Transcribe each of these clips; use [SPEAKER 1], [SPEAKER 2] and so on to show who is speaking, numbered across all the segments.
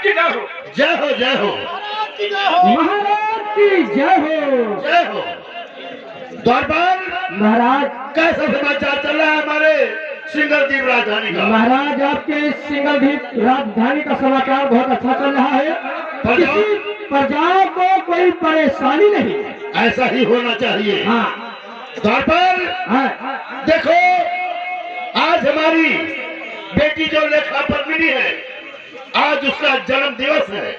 [SPEAKER 1] जय हो जय हो
[SPEAKER 2] महाराज की जय हो।
[SPEAKER 1] जय हो। द्वारपाल
[SPEAKER 2] महाराज
[SPEAKER 1] कैसा समाचार चल रहा है हमारे सिंगलदीप राजधानी का?
[SPEAKER 2] महाराज आपके सिंगलदीप राजधानी का समाचार बहुत अच्छा चल रहा है। किसी प्रजा को कोई परेशानी नहीं है।
[SPEAKER 1] ऐसा ही होना चाहिए।
[SPEAKER 2] हाँ
[SPEAKER 1] द्वारपाल
[SPEAKER 2] हाँ
[SPEAKER 1] देखो, आज हमारी बेटी जो लेखा पद्मिनी है, आज उसका जन्म दिवस है।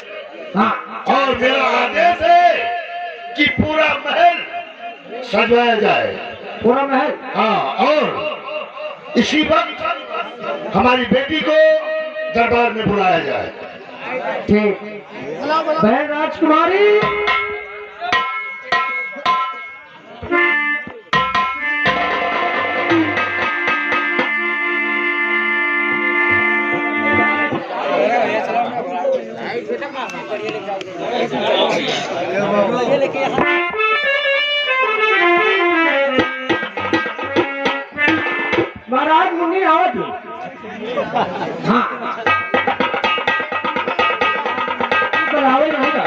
[SPEAKER 2] हाँ
[SPEAKER 1] और मेरा आदेश है कि पूरा महल सजवाया जाए।
[SPEAKER 2] पूरा महल।
[SPEAKER 1] हाँ, और इसी वक्त हमारी बेटी को दरबार में बुलाया जाए।
[SPEAKER 2] ठीक। बहन राजकुमारी महाराज मुन्नी आवत हाँ बराबर रहेगा।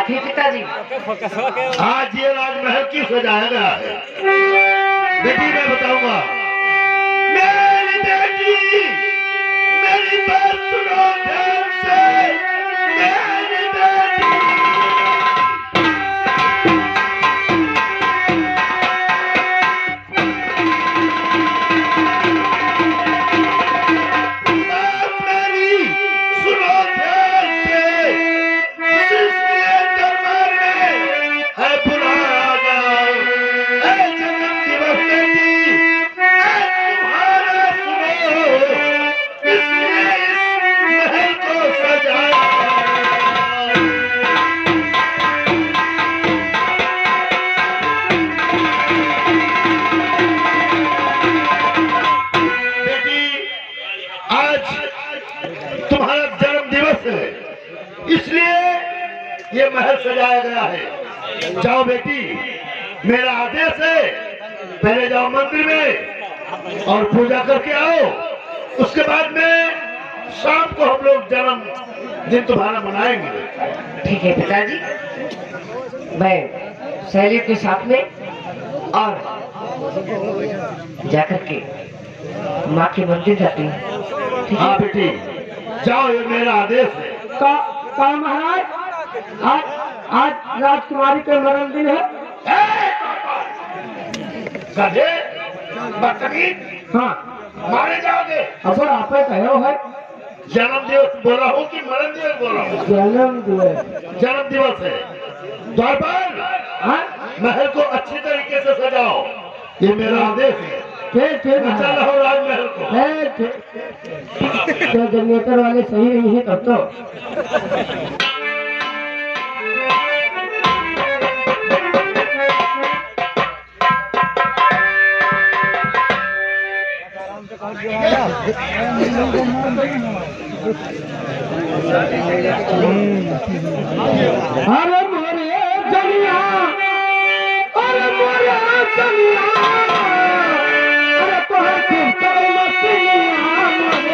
[SPEAKER 2] पिताजी
[SPEAKER 1] आज ये राजमहल क्यों सजाया गया है? बेटी मैं बताऊंगा। मेरी बेटी, मेरी बात सुनो ध्यान से। मेरी बेटी, बात मेरी सुनो ध्यान से। इसलिए दरबार में है बुलाया गया। ऐ जन्म दिवस बेटी, ऐ तुम्हारा सुनो, इसलिए इस महल को सजाया गया। बेटी, आज तुम्हारा जन्म दिवस है, इसलिए ये महल सजाया गया है। जाओ बेटी, मेरा आदेश है, पहले जाओ मंदिर में और पूजा करके आओ। उसके बाद में शाम को हम लोग जन्म दिन तुम्हारा मनाएंगे।
[SPEAKER 2] ठीक है पिताजी। मैं सहेली के साथ में और जाकर के माँ के मंदिर जाती हूँ। ठीक
[SPEAKER 1] हाँ
[SPEAKER 2] है
[SPEAKER 1] बेटी, जाओ, ये मेरा आदेश है।
[SPEAKER 2] का महाराज आज राजकुमारी का मरण दिन है।
[SPEAKER 1] गधे, बदतमीज,
[SPEAKER 2] हाँ
[SPEAKER 1] मारे जाओगे।
[SPEAKER 2] अब आप कहो है
[SPEAKER 1] जन्म दिवस बोला हूँ कि मरण दिवस बोला हूँ?
[SPEAKER 2] जन्म दिवस।
[SPEAKER 1] जन्म दिवस है। द्वारपाल,
[SPEAKER 2] हाँ
[SPEAKER 1] महल को अच्छी तरीके से सजाओ, ये मेरा आदेश है।
[SPEAKER 2] ठीक ठीक
[SPEAKER 1] मैं चल रहा हूँ राजमहल को।
[SPEAKER 2] तो जनरेटर वाले सही नहीं है तब तो। अरे मोरे जनिया, अरे मोरे जनिया, अरे तोहर फिर चल मसीहा मोरे।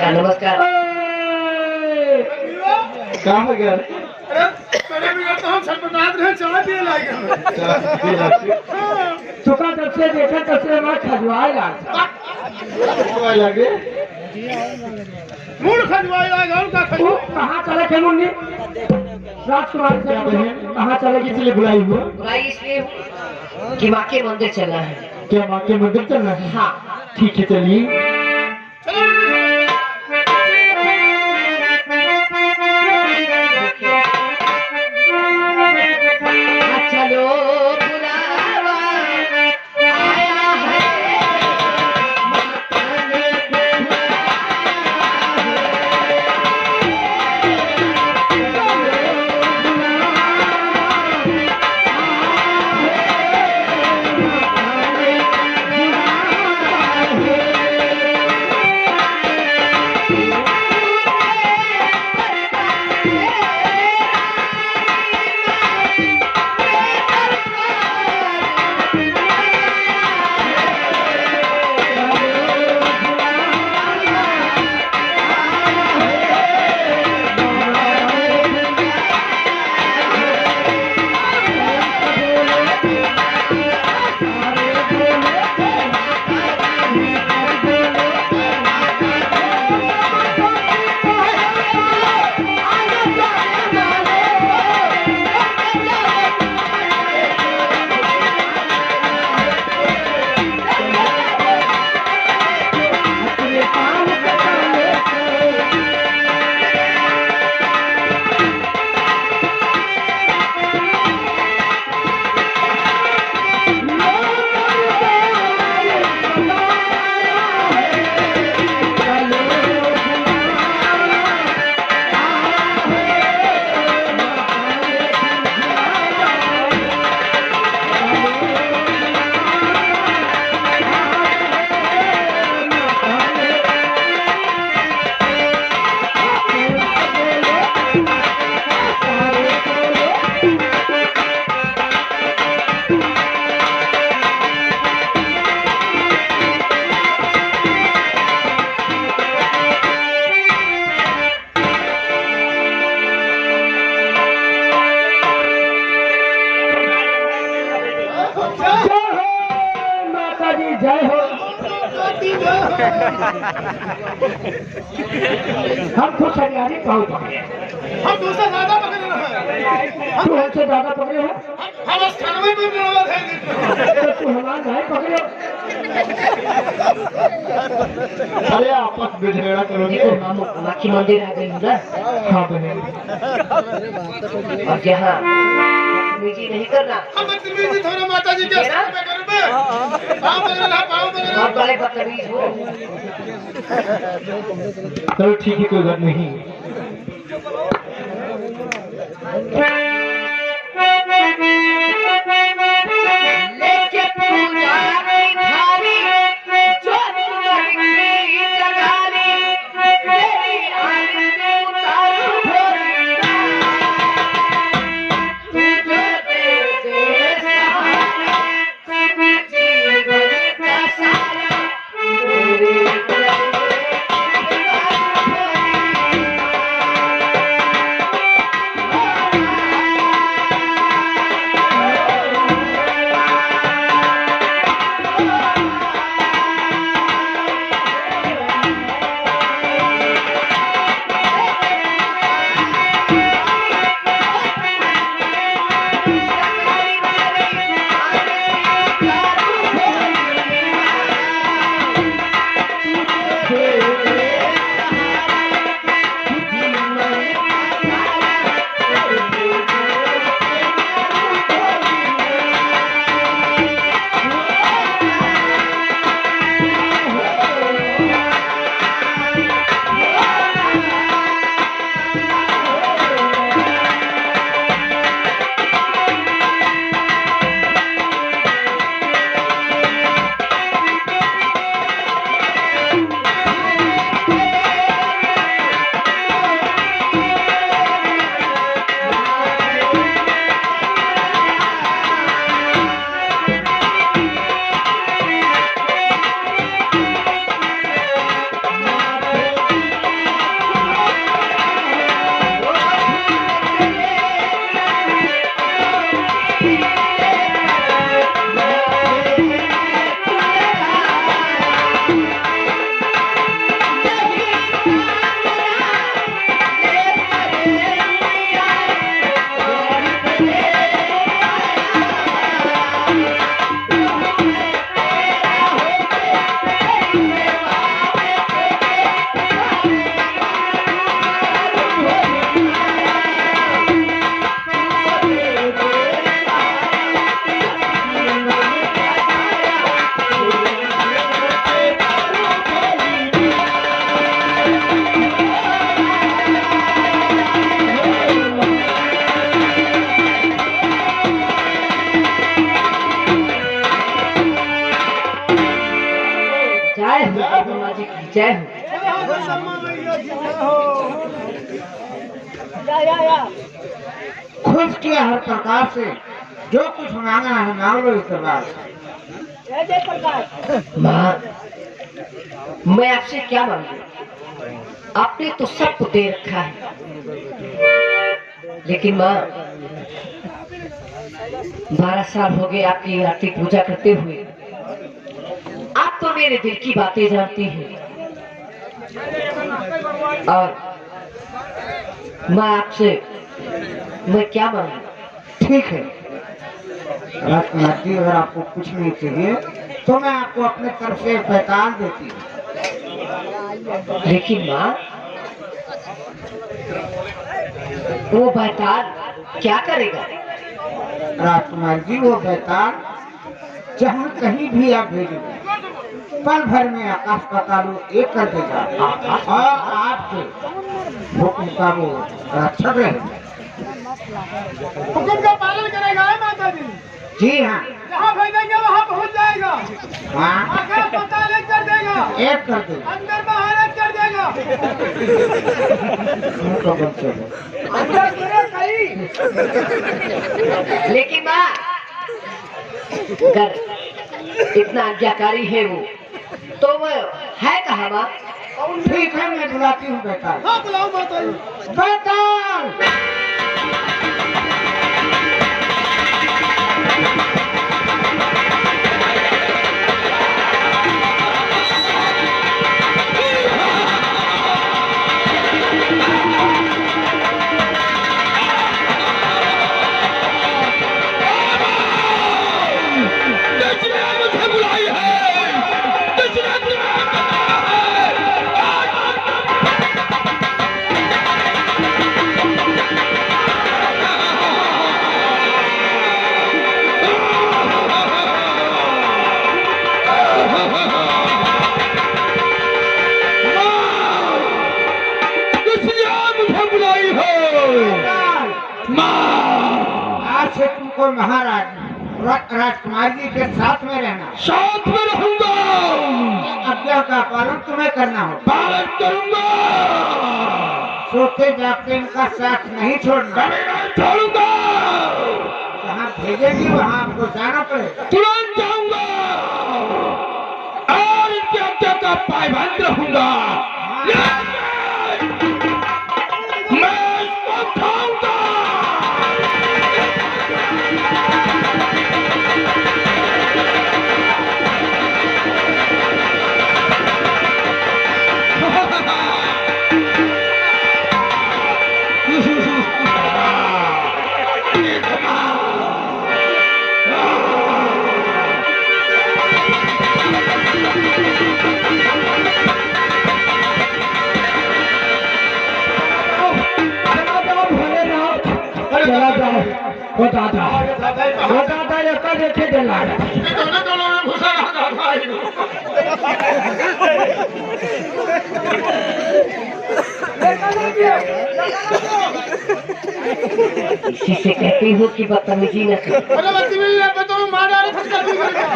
[SPEAKER 3] नमस्कार नमस्कार।
[SPEAKER 2] कहाँ हो गया? चुका जब से देखा तब से मैं खजवाए लगे।
[SPEAKER 1] मूड खजवाए और का
[SPEAKER 2] कहाँ चले थे मुन्नी? राजकुमार से कहाँ चले किसी बुलाई हुआ?
[SPEAKER 3] बुलाई इसलिए कि माँ के मंदिर चलना है।
[SPEAKER 2] क्या माँ के मंदिर चलना है?
[SPEAKER 3] हाँ
[SPEAKER 2] ठीक है चलिए।
[SPEAKER 3] चलो बुलावा आया है, माता ने
[SPEAKER 2] जय हो। हम खुद हरियाणी पाऊ पकड़े,
[SPEAKER 1] हम दूसरा ज्यादा पकड़े रहे।
[SPEAKER 2] तू हमसे ज्यादा पकड़े हो।
[SPEAKER 1] हम बस खानवे में मिलवा थे।
[SPEAKER 2] तू हमारा नहीं पकड़े। अरे आपस में झगड़ा करोगे।
[SPEAKER 3] माँ की मंदिर आ गई ना।
[SPEAKER 2] हाँ बहन।
[SPEAKER 3] और यहाँ बदतमीजी नहीं करना।
[SPEAKER 1] हम बदतमीजी थोड़ा माता जी के साथ में करूँ मैं। पाँव पकड़ना, पाँव पकड़ना।
[SPEAKER 3] बहुत बड़े बदतमीज हो।
[SPEAKER 2] चलो ठीक है कोई बात नहीं।
[SPEAKER 3] लेके पूजा की थाली, ज्योति की जगाली, तेरी आरती उतारू भोला। तुझे दे दे सहारा, जीवन का सारा, मेरे जय हो ब्रह्मा जी की जय हो।
[SPEAKER 2] खुश किया हर प्रकार से, जो कुछ मांगा है मांग लो इस दरबार से।
[SPEAKER 3] माँ, मैं आपसे क्या मांगू? आपने तो सबको दे रखा है, लेकिन माँ 12 साल हो गए आपकी आरती पूजा करते हुए। आप तो मेरे दिल की बातें जानती हैं, और मैं आपसे मैं क्या मांगू?
[SPEAKER 2] ठीक है राजकुमार जी, अगर आपको कुछ नहीं चाहिए तो मैं आपको अपने तरफ से पैताल देती हूँ।
[SPEAKER 3] लेकिन माँ, वो बैताल क्या करेगा?
[SPEAKER 2] राजकुमार जी, वो बैताल जहाँ कहीं भी आप भेजेंगे, पल भर में आकाश पाताल एक कर देगा, और आपके हुक्म का वो रक्षक रहेगा।
[SPEAKER 4] हुक्म का पालन करेगा है माता जी।
[SPEAKER 2] जी हाँ,
[SPEAKER 4] जहाँ भेजेंगे वहाँ पहुँच जाएगा।
[SPEAKER 2] हाँ
[SPEAKER 4] आकाश पाताल एक कर देगा,
[SPEAKER 2] एक कर देगा।
[SPEAKER 4] अंदर बाहर एक कर देगा।
[SPEAKER 2] उनको बंद कर दो।
[SPEAKER 4] अंदर पूरे कहीं।
[SPEAKER 3] लेकिन माँ, अगर इतना आज्ञाकारी है वो, तो वो है कहाँ माँ?
[SPEAKER 2] ठीक है, मैं बुलाती हूँ बैताल।
[SPEAKER 4] हाँ बुलाओ माता जी।
[SPEAKER 2] बैताल आज से तुमको महाराज राजकुमार जी के साथ में रहना,
[SPEAKER 1] साथ में रहूंगा,
[SPEAKER 2] आज्ञा का पालन तुम्हें करना हो,
[SPEAKER 1] पालन करूंगा,
[SPEAKER 2] सोते जागते इनका साथ नहीं छोड़ना।
[SPEAKER 1] कभी नहीं छोड़ूंगा,
[SPEAKER 2] जहाँ भेजेंगी वहाँ आपको जाना पड़ेगा।
[SPEAKER 1] तुरंत जाऊंगा और इनके आज्ञा का पायबंद रहूंगा। मैं इसको खाऊंगा।
[SPEAKER 2] चला जाओ, वो दादा ये कर देखे दिला
[SPEAKER 1] दोनों में घुसा रहा था।
[SPEAKER 3] इसी से कहती हूँ कि बदतमीजी न करो।
[SPEAKER 4] अरे बच्ची मिल रहा है तो मार डालो फटका दी करेगा।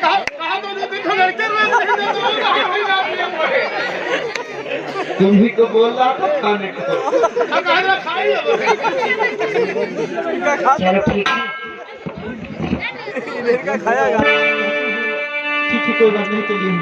[SPEAKER 4] कहा तो देखो लड़के में नहीं दे तो कहां हो जाती है मोरे।
[SPEAKER 1] तुम्ही को बोल रहा था खाने को।
[SPEAKER 4] कहा ना खाई है।
[SPEAKER 3] चलो ठीक है।
[SPEAKER 2] ठीक है, कोई बात नहीं, चलिए।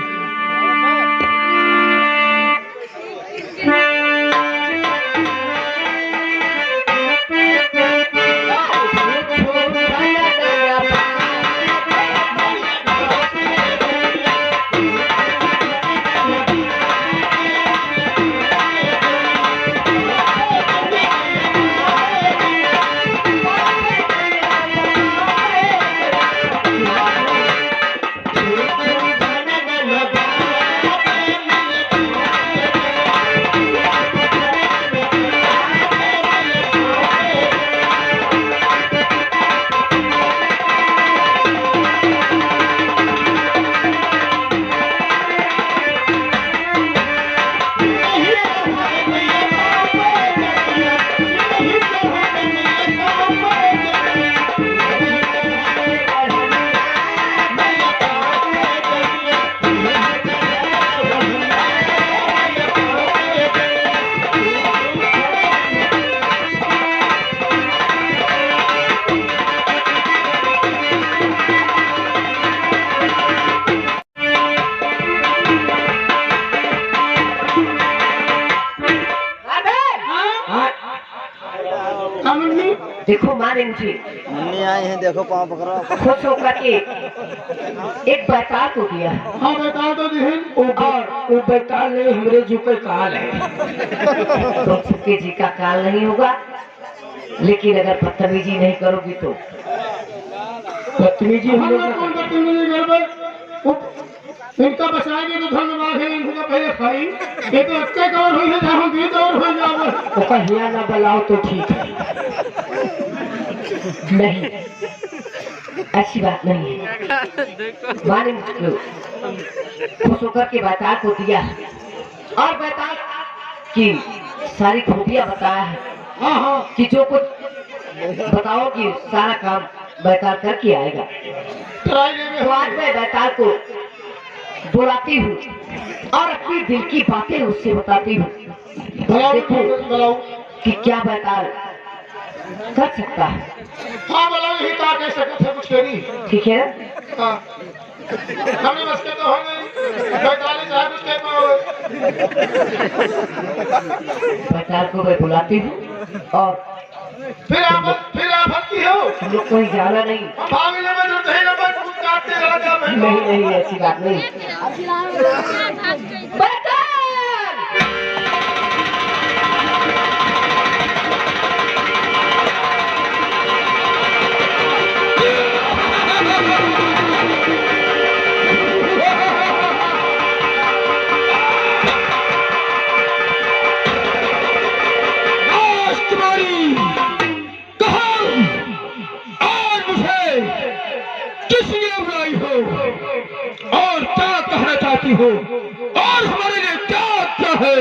[SPEAKER 3] देखो माँ ने मुझे
[SPEAKER 5] मम्मी आई हैं, देखो पाँव पकड़ो।
[SPEAKER 3] खुश होकर के एक बैताल को दिया
[SPEAKER 4] हाँ बेटा तो दिहिन
[SPEAKER 3] और वो बैताल ने हमरे जी का काल है तो सबके जी का काल नहीं होगा, लेकिन अगर बदतमीजी नहीं करोगी तो बदतमीजी हम
[SPEAKER 4] हम
[SPEAKER 3] लोग
[SPEAKER 4] लोग
[SPEAKER 3] ना
[SPEAKER 4] कौन करते हैं घर पर इनका बचाएंगे तो धन्यवाद है, इनका पहले खाई ये तो अच्छे कवर हुई है जहाँ दी कवर हो जाओ
[SPEAKER 3] वो कहिया ना बुलाओ तो ठीक है, नहीं ऐसी बात नहीं है। माँ ने मुझको खुश होकर के बैताल को दिया और बैताल की सारी खूबियां बताया है।
[SPEAKER 4] हाँ हाँ
[SPEAKER 3] कि जो कुछ बताओ कि सारा काम बैताल करके आएगा।
[SPEAKER 4] ट्राई लेंगे
[SPEAKER 3] तो आज मैं बैताल को बुलाती हूँ और अपनी दिल की बातें उससे बताती हूँ। देखो
[SPEAKER 4] बुलाओ
[SPEAKER 3] कि क्या बैताल कर सकता है।
[SPEAKER 4] हाँ बुलाओ यही कहा कह सकते थे कुछ करी
[SPEAKER 3] ठीक है ना?
[SPEAKER 4] हाँ हमने बस के तो हो गई 45 है कुछ कहते हो
[SPEAKER 3] बैताल को मैं बुलाती हूँ और
[SPEAKER 4] फिर आप की हो
[SPEAKER 3] तुम लोग कोई जाना नहीं।
[SPEAKER 4] हम भागने में जो थे ना बस कुछ काटते चला गया मैं
[SPEAKER 3] नहीं नहीं ऐसी बात नहीं। बैताल!
[SPEAKER 1] और क्या कहना चाहती हो और हमारे लिए क्या क्या है?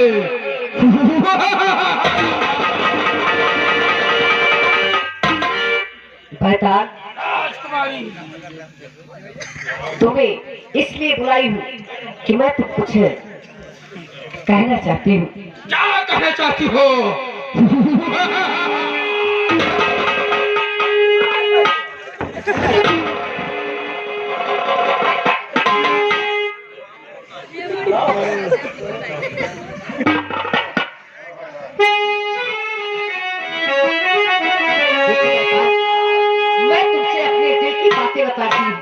[SPEAKER 3] बैताल तुम्हें इसलिए बुलाई हूँ कि मैं तुम कुछ कहना चाहती हूँ।
[SPEAKER 1] क्या कहना चाहती हो?
[SPEAKER 3] मैं तुमसे अपने दिल की बातें बताती हूँ।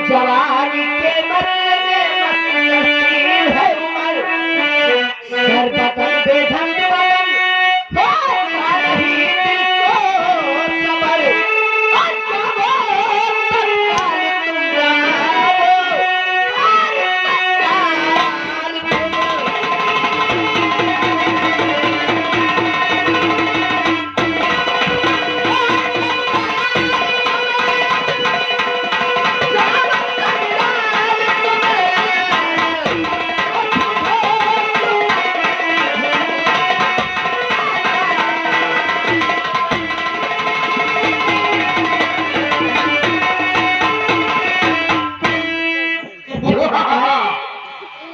[SPEAKER 3] जवानी के मरने में मस्ती है उमर, सर बदन बेधन बदन होता नहीं दिल को सबर।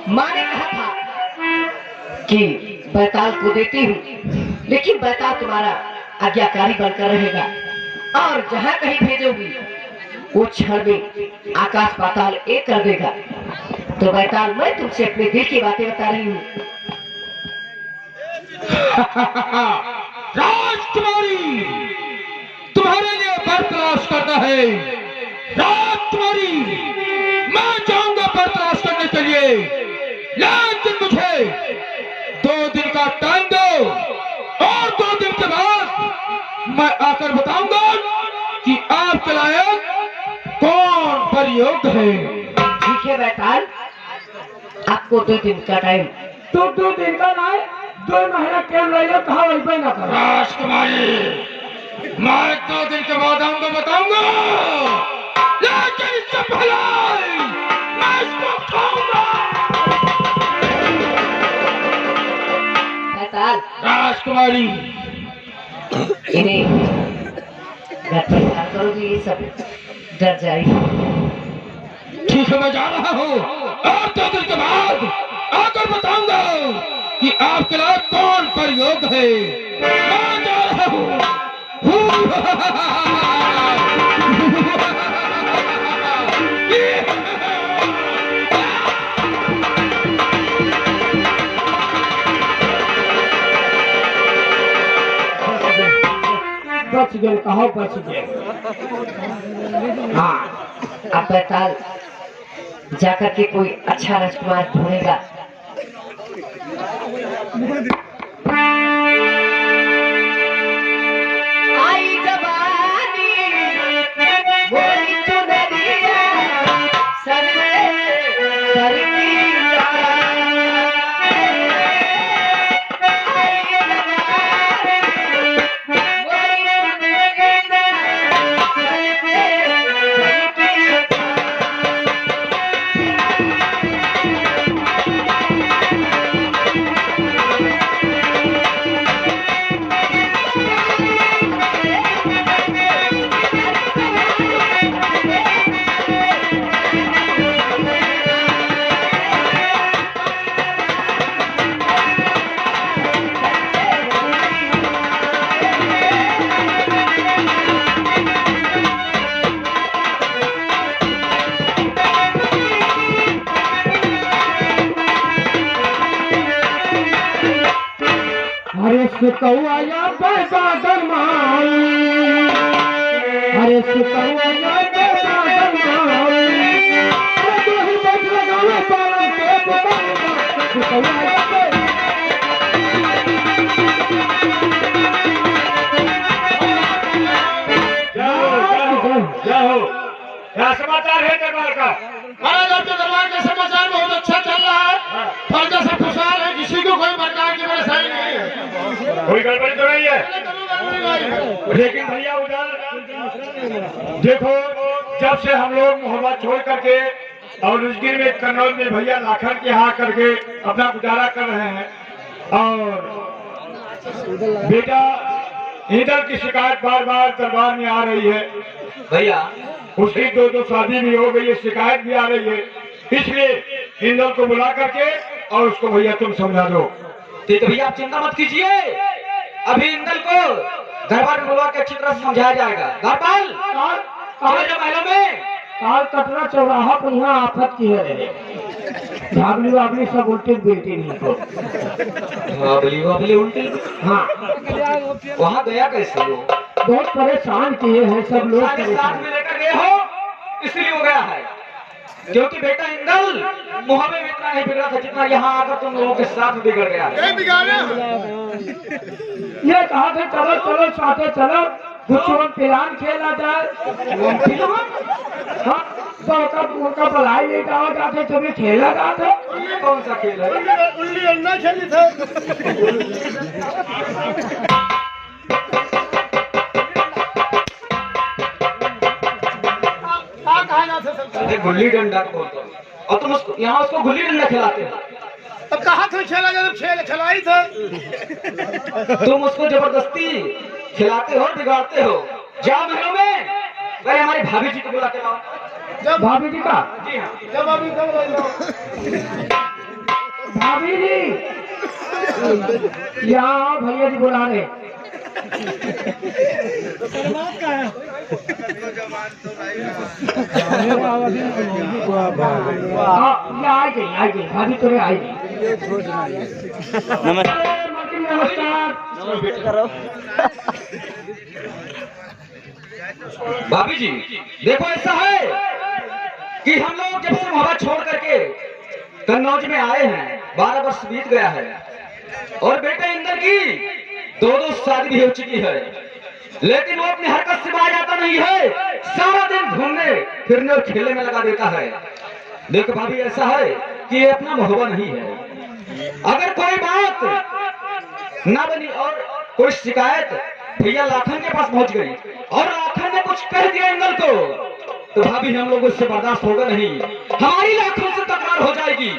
[SPEAKER 3] माँ ने कहा था कि बैताल को देती हूँ, लेकिन बैताल तुम्हारा आज्ञाकारी बनकर रहेगा और जहाँ कहीं भेजोगी वो क्षण में आकाश पाताल एक कर देगा। तो बैताल मैं तुमसे अपने दिल की बातें बता रही हूँ।
[SPEAKER 6] राजकुमारी, तुम्हारे लिए वर तलाश करना है। राजकुमारी, मैं जाऊंगा वर तलाश करने के लिए, लेकिन मुझे 2 दिन का टाइम दो और 2 दिन के बाद मैं आकर बताऊंगा कि आपके लायक कौन पर योग्य है।
[SPEAKER 3] ठीक है बैताल, आपको 2 दिन का टाइम।
[SPEAKER 2] तो 2 दिन का ना 2 महीना क्या रहेगा, कहा वही ना कर।
[SPEAKER 6] राजकुमारी, मैं 2 दिन के बाद आऊंगा बताऊंगा, लेकिन इससे पहले मैं इसको खाऊंगा।
[SPEAKER 3] बैताल,
[SPEAKER 6] राजकुमारी,
[SPEAKER 3] इन्हें घर पर ध्यान करोगे, ये सब डर जाएगी।
[SPEAKER 6] ठीक है, मैं जा रहा हूँ और 2 दिन के बाद आकर बताऊंगा कि आपके लायक कौन पर योग्य है। मैं जा रहा हूँ।
[SPEAKER 2] बच गए, कहो बच गए।
[SPEAKER 3] हाँ, अब बैताल जाकर के कोई अच्छा राजकुमार ढूंढेगा। आई जवानी वही चुनरिया सर पे सरकी
[SPEAKER 2] अरे सुकौआ या पैसा दरमाई, अरे सुकौआ या पैसा दरमाई, अरे दो ही बैठ लगावे पालन के बताऊंगा। सुकौआ या
[SPEAKER 1] क्या समाचार है दरबार का?
[SPEAKER 4] महाराज, आपके दरबार का समाचार बहुत अच्छा चल रहा है। फर्जा से खुशहाल है, किसी को कोई प्रकार की परेशानी नहीं है।
[SPEAKER 1] कोई गड़बड़ी तो नहीं है? लेकिन भैया उधर देखो, जब से हम लोग मोहब्बत छोड़ करके और उजगिर में कन्नौज में भैया लाखन के यहाँ करके अपना गुजारा कर रहे हैं, और बेटा इधर की शिकायत बार बार दरबार में आ रही है।
[SPEAKER 5] भैया
[SPEAKER 1] उसकी 2 शादी भी हो गई है, शिकायत भी आ रही है। इसलिए इंदल को बुला करके और उसको भैया तुम समझा दो।
[SPEAKER 5] तो भैया आप चिंता मत कीजिए, अभी इंदल को दरबार में बुलवा के अच्छी तरह से समझाया जाएगा। धरपाल, महलों में
[SPEAKER 2] काल कटरा चौराहा पर यहाँ आफत की है, भागली वागली सब उल्टी बिल्टी नहीं को।
[SPEAKER 5] वाबली उल्टी।
[SPEAKER 2] हाँ,
[SPEAKER 5] वहाँ गया कैसे वो?
[SPEAKER 2] बहुत परेशान किए हैं सब लोग।
[SPEAKER 5] साथ में लेकर गए हो, इसलिए हो गया है। क्योंकि बेटा इंदल मुहावे में इतना नहीं बिगड़ा था जितना यहाँ आकर तुम लोगों के साथ बिगड़ गया है।
[SPEAKER 4] यही बिगाड़े
[SPEAKER 2] ये कहा थे चलो चलो साथे चलो, गुच्चों पिलान खेला जाए। हाँ, तो उनका भलाई नहीं कहा जाते, तुम्हें खेला जाता।
[SPEAKER 5] कौन सा खेल है?
[SPEAKER 4] उल्ली अंडा खेली था।
[SPEAKER 5] अरे गुल्ली डंडा बोलते हो, और तुम उसको यहाँ उसको गुल्ली डंडा खिलाते हो।
[SPEAKER 4] अब कहा था खेला जब खेल खिलाई था।
[SPEAKER 5] तुम उसको जबरदस्ती खिलाते हो, बिगाड़ते हो। जाओ महलों में, पहले हमारी भाभी जी को बुला के लाओ।
[SPEAKER 4] जब
[SPEAKER 2] भाभी जी का?
[SPEAKER 5] जी हाँ।
[SPEAKER 4] जब अभी कब
[SPEAKER 2] भाभी जी
[SPEAKER 3] यहाँ भैया जी बुला रहे। आ गई भाभी तो आई। नमस्कार।
[SPEAKER 5] भाभी जी देखो ऐसा है कि हम लोग जब से मोहब्बत छोड़ करके कन्नौज में आए हैं 12 वर्ष बीत गया है और बेटे इंदर की 2 शादी भी हो चुकी है, लेकिन वो अपनी हरकत से बाज आता नहीं है। सारा दिन घूमने फिरने और खेलने में लगा देता है। देखो भाभी ऐसा है कि ये अपना मोहब्बा नहीं है। अगर कोई बात ना बनी और कोई शिकायत भैया लाखन के पास पहुंच गई और लाखन ने कुछ कह दिया इंदर को, तो भाभी हम लोग उससे बर्दाश्त होगा नहीं। हमारी लाखों से तकरार हो जाएगी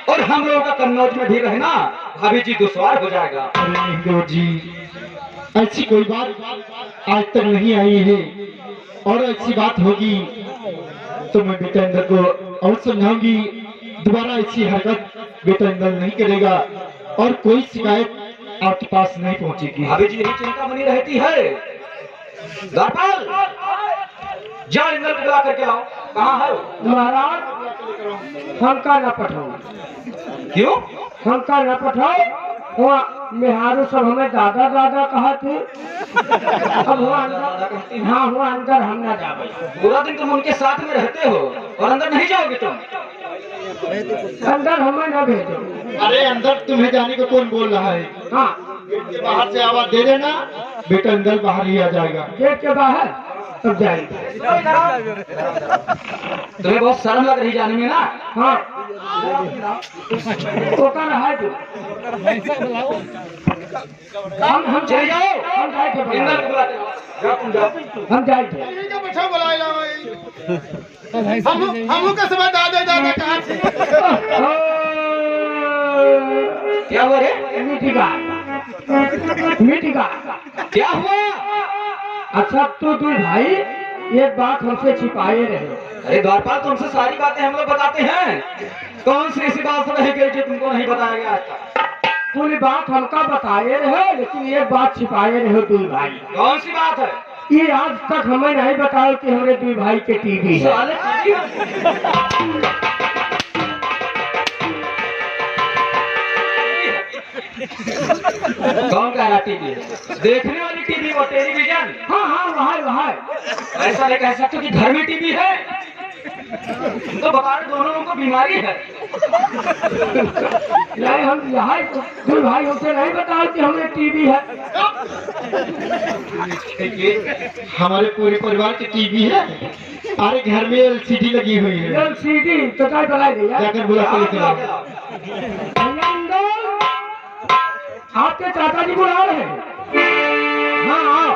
[SPEAKER 5] और हम लोगों का कन्नौज में भी रहना भाभी जी दुश्वार हो जाएगा।
[SPEAKER 6] अरे इंदौर जी, ऐसी कोई बात आज तक नहीं आई है और ऐसी बात होगी तो मैं बेटा इंदर को और समझाऊंगी। दोबारा ऐसी हरकत बेटा इंदर नहीं करेगा और कोई शिकायत आपके पास नहीं पहुंचेगी।
[SPEAKER 5] भाभी जी यही चिंता बनी रहती है। गोपाल जाओ इंदर को बुला करके आओ। कहाँ है वो?
[SPEAKER 3] महाराज हमका न पठाओ।
[SPEAKER 5] क्यों?
[SPEAKER 3] हमका न पठाओ। वहाँ मेहारू सब हमें दादा दादा कहा थे। अब हुआ अंदर, हाँ हुआ अंदर हम न जावे।
[SPEAKER 5] पूरा दिन तुम उनके साथ में रहते हो और अंदर नहीं जाओगे तुम?
[SPEAKER 3] अंदर हमें न भेजो।
[SPEAKER 6] अरे अंदर तुम्हें जाने को कौन बोल रहा है?
[SPEAKER 3] हाँ
[SPEAKER 6] बाहर से आवाज दे देना, बेटा अंदर बाहर ही आ जाएगा।
[SPEAKER 3] गेट के बाहर तब जाएंगे।
[SPEAKER 5] तुम्हें बहुत शर्म लग रही जाने में ना?
[SPEAKER 3] हाँ तो कर है तू। हम
[SPEAKER 5] चले जाओ।
[SPEAKER 3] हम जाए थे
[SPEAKER 5] इंदर को बुलाते हो। जाओ तुम जाओ।
[SPEAKER 3] हम जाए थे।
[SPEAKER 4] ठीक है बैठा बुलाएगा भाई। हम लोग का सब दादा दादा कहाँ थे?
[SPEAKER 5] क्या हुआ रे?
[SPEAKER 3] मीटिका
[SPEAKER 5] क्या हुआ?
[SPEAKER 3] अच्छा तो तू भाई एक बात हमसे छिपाए रहे।
[SPEAKER 5] अरे द्वारपाल तुमसे सारी बातें हम लोग बताते हैं। कौन सी ऐसी बात रह गई जो तुमको नहीं बताया गया आज तक?
[SPEAKER 3] पूरी बात हमका बताए रहे, लेकिन एक बात छिपाए रहे तू भाई।
[SPEAKER 5] कौन सी बात है?
[SPEAKER 3] ये आज तक हमें नहीं बताया कि हमारे दो भाई के टीवी है।
[SPEAKER 5] साले टीवी कौन कह रहा टीवी है? देखने वाली टीवी वो टेलीविजन?
[SPEAKER 3] हाँ हाँ वहाँ
[SPEAKER 5] ऐसा नहीं कह सकते कि घर में टीवी है। तो बता रहे दोनों लोगों को बीमारी है।
[SPEAKER 3] नहीं हम यहाँ दो भाई हमसे नहीं बताया कि हमें टीवी है।
[SPEAKER 6] हमारे पूरे परिवार की टीवी है। अरे घर में एलसीडी लगी हुई है।
[SPEAKER 3] एलसीडी तो क्या बनाई गई है?
[SPEAKER 6] जाकर बुला के लेके आओ।
[SPEAKER 3] भैया अंदर आपके चाचा जी बुला रहे हैं। हाँ हाँ